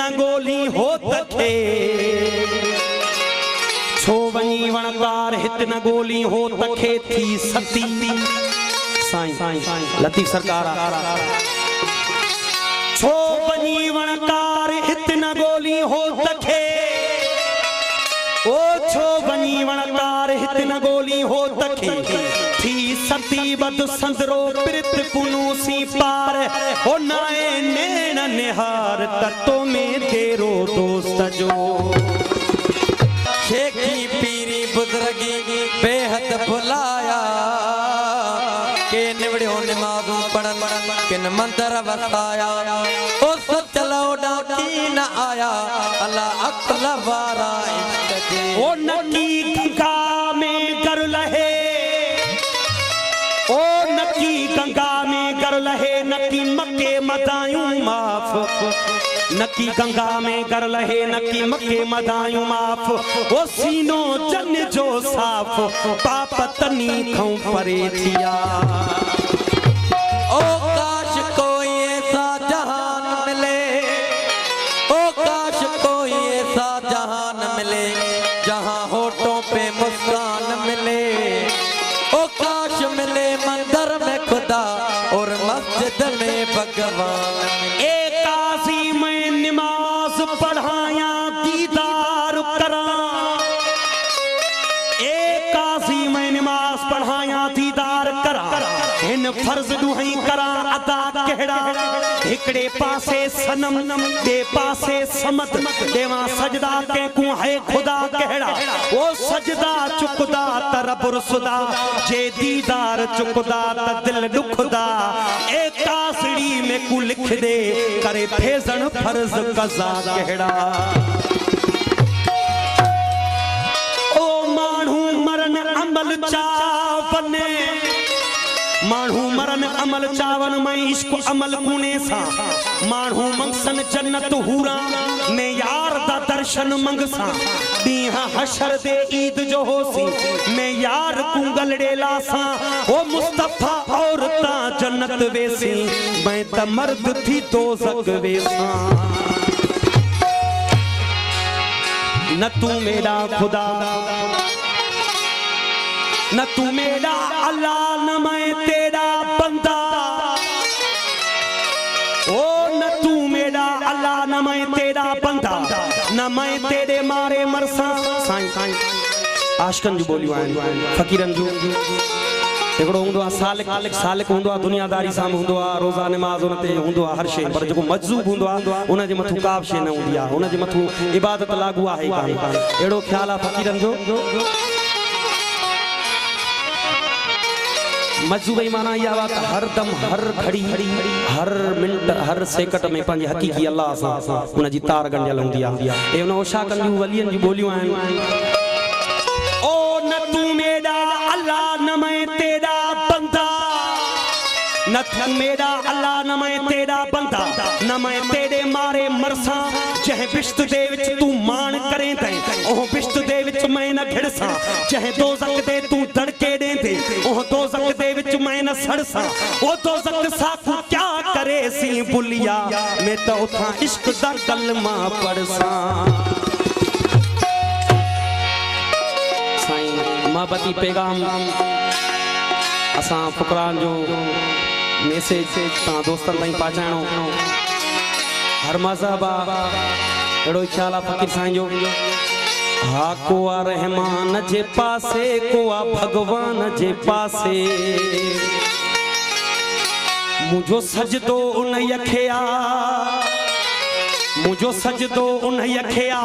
न गोली हो तखे छो वनी वणकार हित न गोली हो तखे थी सती साईं लतीफ सरकार छो वनी वणकार हित न गोली हो तखे ओ छो वनी वणकार हित न गोली हो तखे थी सती बद संदरो प्रित पुनूसी पार हो नाए नैन निहार तत्तो में तेरो दोस्त जो शेखी पीरी बुजुर्गी बेहद भुलाया के निवड़ियो निमाज़ू पढ़न किन मंत्र वसाया ओ सचलो डाकी न आया अल्लाह अक्ल वारा इश्क जे ओ नकी गंगा में कर लहे ओ नकी गंगा में कर लहे नकी मक्के मदायूं माफ नकी गंगा में कर लहे नकी मक्के मदायूं माफ ओ सीनो जन जो साफ पाप तनी खौं परे थिया ओ काश कोई ऐसा जहान मिले ओ काश कोई ऐसा जहान मिले जहां होठों पे मुस्कान मिले ओ काश मिले मंदिर में खुदा और मस्जिद में भगवान मिले काशी में नमाज पढ़ाया दीदार करा काशी में नमाज पढ़ाया दीदार करा इन फर्ज दुहई करा अदा केड़ा हिकड़े पासे सनम दे पासे समत देवा सजदा के को है खुदा केड़ा ओ सजदा चुकदा तरब रुसदा जे दीदार चुकदा त दिल दुखदा ए कासड़ी में कु लिख दे करे फेजन फर्ज कज़ा केड़ा ओ मानू मरन अमल चावने मानू मरन अमल चावन में इश्क अमल कुने सा मानू मंगसन जन्नत हूरा में यार दा दर्शन मंगसा दीहा हशर दे ईद जो होसी में यार कुंगलड़े लासा ओ मुस्तफा औरता जन्नत वेसी मैं त मर्द थी दोज़ख वेसा न तू मेरा खुदा न तू मेरा अल्लाह न मैं तेरा बंदा ओ न तू मेरा अल्लाह न मैं तेरा बंदा न मैं तेरे मारे मरसा साईं साईं आशकन जो बोलियो आहिनि फ़कीरन जो एकड़ो हुंदो आ सालिक सालिक हुंदो आ दुनियादारी सां हुंदो आ रोज़ा नमाज़ उन ते हुंदो आ हर शइ पर जेको मजज़ूब हुंदो आ उन जे मथू का शइ न हुंदी आ उन जे मथू इबादत लागू आहे कान्हे एड़ो ख्याल आ फ़कीरन जो मजज़ूब माना इहा बात हर दम हर घड़ी हर मिनट हर सेकंड में पंहिंजे हक़ीक़ी अल्लाह सां उन जी तार गंढियल हूंदी आहे ऐं उन ओशा कंदियूं वलियनि जी ॿोलियूं आहिनि ओ न तू मेरा अल्लाह न मैं तेरा बंदा न तू मेरा अल्लाह न मैं तेरा बंदा न मैं तेरे मारे मरसा जह बिश्त दे विच तू मान करें तै ओह बिश्त दे विच मैं न घिड़सा जह दोज़ख दे तू धड़के देंदे ओह दोज़ख दे विच मैं न सड़सा ओ दोज़ख सा तू क्या करे सी बुलिया मैं तो उठा इश्क दा कलमा पढ़सा साईं मोहब्बती पैगाम असां फुकरान जो मैसेज तव्हां दोस्तनि ताईं पहुचाइणो हर मज़हब अहिड़ो ख़्याल आहे फ़कीर साईं जो हा को आ रहमान जे पासे को आ भगवान जे पासे मुझो सजदो उन यखिया मुझो सजदो उन यखिया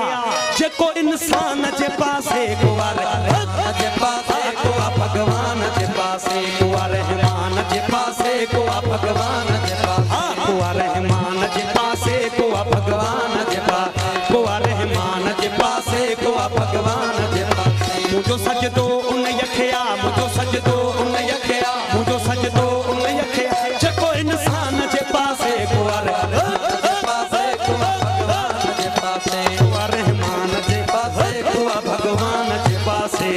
जेको इंसान जे पासे को आ रहमान जे पासे को आ भगवान जे पासे को आ रहमान जे पासे को आ भगवान जे पासे को आ रहमान जे पासे को आ भगवान जे पासे को आ रहमान जे पासे को आ भगवान जे पासे मुझो सजदो उन यखिया मुझो सजदो उन यखिया मुझो सजदो उन यखिया जेको इंसान जे पासे को आ भगवान जे पासे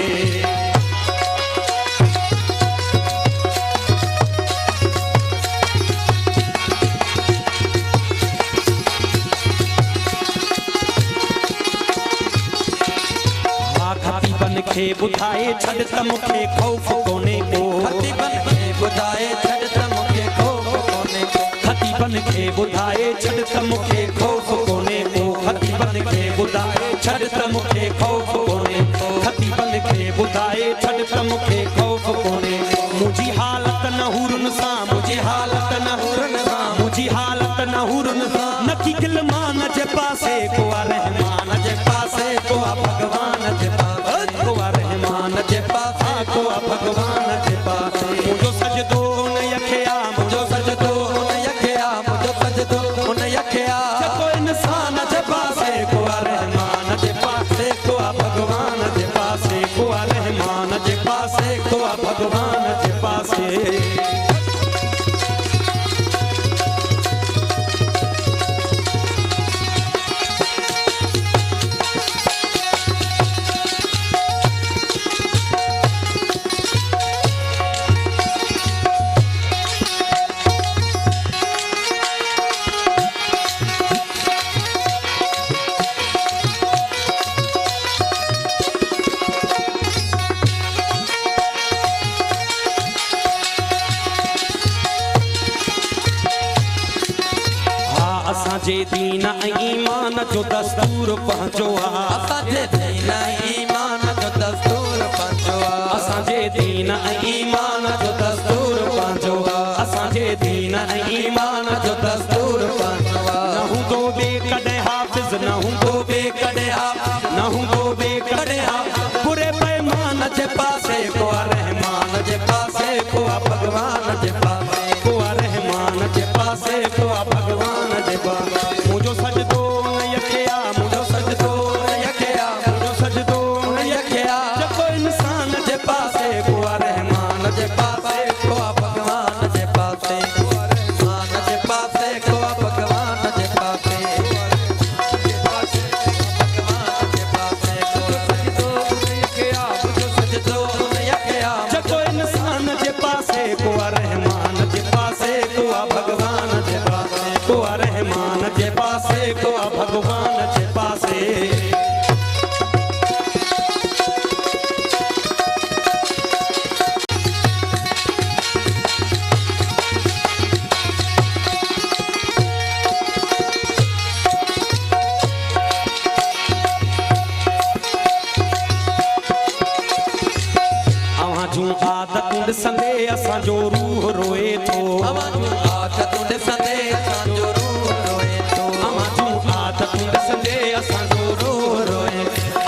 खे ॿुधाए छॾ त मूंखे ख़ौफ़ कोन्हे को ख़तीबन खे ॿुधाए छॾ त मूंखे ख़ौफ़ कोन्हे को ख़तीबन खे ॿुधाए छॾ त मूंखे ख़ौफ़ कोन्हे को ख़तीबन खे ॿुधाए छॾ त मूंखे ख़ौफ़ कोन्हे को ख़तीबन खे ॿुधाए छॾ त मूंखे ख़ौफ़ कोन्हे मुंहिंजी हालत न हुरन सां मुंहिंजी हालत न हुरन सां मुंहिंजी हालत न हुरन सां न की गिलमान जे पासे को आहे रहमान जे पासे को आहे भॻवान जे पासे को आहे रहमान जे पासे को आहे भॻवान जे पासे मुंहिंजो सजदो उन खे आ मुंहिंजो सजदो उन यखे आ मुंहिंजो सजदो उन यखे आ जेको इंसान जे पासे को आहे रहमान जे पासे को आहे भॻवान जे पासे को आहे रहमान जे पासे को आहे भॻवान जे पासे असांजे दीन ऐं ईमान जो दस्तूर पंहिंजो आहे असांजे दीन ईमान जो दस्तूर पंहिंजो आ असांजे दीन ऐं ईमान जो दस्तूर पंहिंजो आहे असांजे दीन ऐं ईमान जो दस्तूर पंहिंजो आहे न हूंदो ॿे कॾहिं हाफ़िज़ न हूंदो ॿे कॾहिं हाफ़िज़ न हूंदो ॿे कॾहिं हाफ़िज़ बुरे पैमान जे पासे को आहे रहमान जे पासे को आहे भॻवान जे पासे को आहे रहमान जे पासे को आहे भॻवान जे पासे मुंहिंजो सजदो उन खे आ मुंहिंजो सजदो उन खे आ मुंहिंजो सजदो उन खे आ जेको इंसान जे पासे को आहे रहमान जे पासे को आ भगवान जे पासे को आ रहमान जे पासे को आ भगवान जे पासे भगवान जे पासे को सजदो उन यखे आ मुंहिंजो सजदो उन यखे आ जेको इंसान जे पासे को आहे रहमान जे पासे को आहे भॻवान जे पासे को आहे रहमान जे पासे को आहे भॻवान जे पासे जूं आदतूं ॾिसंदे असांजो रूह रोए थो अवां जूं आदतूं ॾिसंदे असांजो रूह रोए थो अवां जूं आदतूं ॾिसंदे असांजो रूह रोए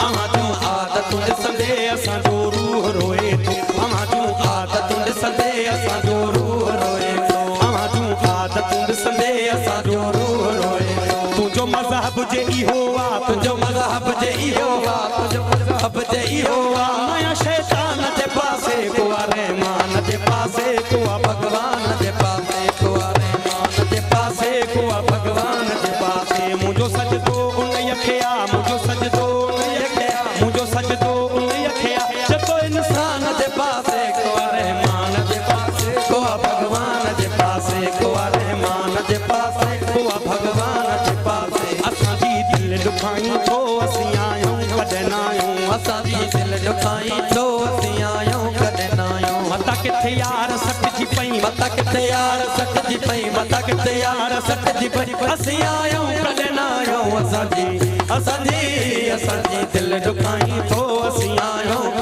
अवां जूं आदतूं ॾिसंदे असांजो रूह रोए थो अवां जूं आदतूं ॾिसंदे असांजो रूह रोए थो अवां जूं आदतूं ॾिसंदे असांजो रूह रोए थो तुंहिंजो मज़हब जे इहो आहे तुंहिंजो मज़हब जे इहो आ तुंहिंजो मज़हब जे इहो आ माया शैतान जे पासे को आहे रहमान जे पासे को आहे भॻवान जे पासे को आहे रहमान जे पासे को आहे भॻवान जे पासे मुंहिंजो सजदो उन खे आ मुंहिंजो सजदो उन खे आ मुंहिंजो सजदो उन खे आ जेको इंसान जे पासे को आहे रहमान जे पासे को आहे भॻवान जे पासे को आहे रहमान जे पासे को आहे भॻवान जे पासे असांजी दिलि ॾुखाई थो असीं आहियूं कॾहिं न आहियूं असांजी दिलि ॾुखाई थो असीं आहियूं कॾहिं न आहियूं मता किथे यार सटजी पई मता किथे यार सटजी पई मता किथे यार सटजी पई असीं आहियूं कॾहिं न आहियूं असांजी असांजी दिलि ॾुखाई थो असीं आहियूं